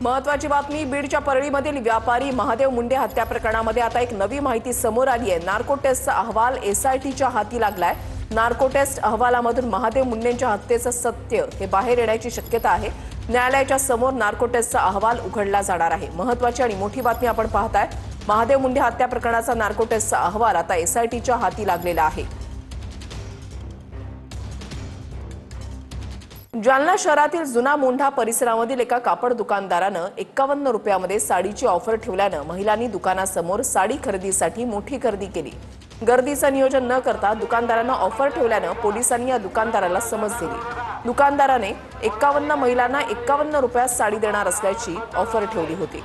महत्वाची बातमी बीडच्या परळीमधील व्यापारी महादेव मुंडे हत्या प्रकरणामध्ये आता एक नवी माहिती समोर आली आहे। नार्को टेस्टचा अहवाल एसआयटीच्या हाती लागलाय। नार्को टेस्ट अहवालामधून महादेव मुंडेंच्या हत्येचं सत्य हे बाहेर येण्याची शक्यता आहे। न्यायालयाच्या समोर नार्को टेस्टचा अहवाल उघडला जाणार आहे। महत्वाची आणि मोठी बातमी आपण पाहताय। महादेव मुंडे हत्या प्रकरणाचा नार्को टेस्टचा अहवाल आता एसआयटीच्या हाती लागलेला आहे। जालना शहरातील जुना मोंढा परिसरामधील एका कापड दुकानदारानं 51 रुपयामध्ये साडीची ऑफर ठेवल्यानं महिलांनी दुकानासमोर साडी खरेदीसाठी मोठी गर्दी केली। गर्दीचं नियोजन न करता दुकानदारानं ऑफर ठेवल्यानं पोलिसांनी या दुकानदाराला समज दिली। दुकानदाराने 51 महिलांना 51 रुपयात साडी देणार असल्याची ऑफर ठेवली होती।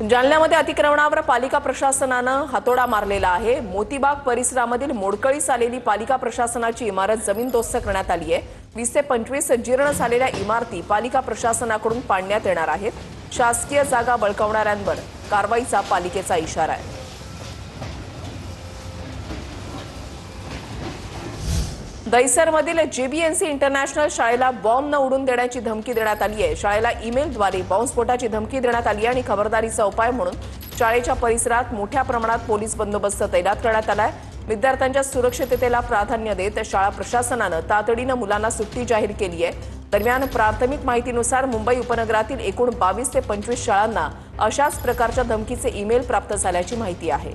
जालन्यामध्ये अतिक्रमणावर पालिका प्रशासनानं हातोडा मारलेला आहे। मोतीबाग परिसरामधील मोडकळीस आलेली पालिका प्रशासनाची इमारत जमीनदोस्त करण्यात आली आहे। 20 ते 25 जीर्ण झालेल्या इमारती पालिका प्रशासनाकडून पाडण्यात येणार आहेत। शासकीय जागा बळकावणाऱ्यांवर कारवाईचा पालिकेचा इशारा आहे। दहिसरमधील जेबीएनसी इंटरनॅशनल शाळेला बॉम्ब न उडून देण्याची धमकी देण्यात आली आहे। शाळेला ईमेलद्वारे बॉम्बस्फोटाची धमकी देण्यात आली आणि खबरदारीचा उपाय म्हणून शाळेच्या परिसरात मोठ्या प्रमाणात पोलीस बंदोबस्त तैनात करण्यात आलाय। विद्यार्थ्यांच्या सुरक्षिततेला प्राधान्य देत शाळा प्रशासनानं तातडीनं मुलांना सुट्टी जाहीर केली आहे। दरम्यान प्राथमिक माहितीनुसार मुंबई उपनगरातील एकूण 22 ते 25 शाळांना अशाच प्रकारच्या धमकीचे ईमेल प्राप्त झाल्याची माहिती आहे।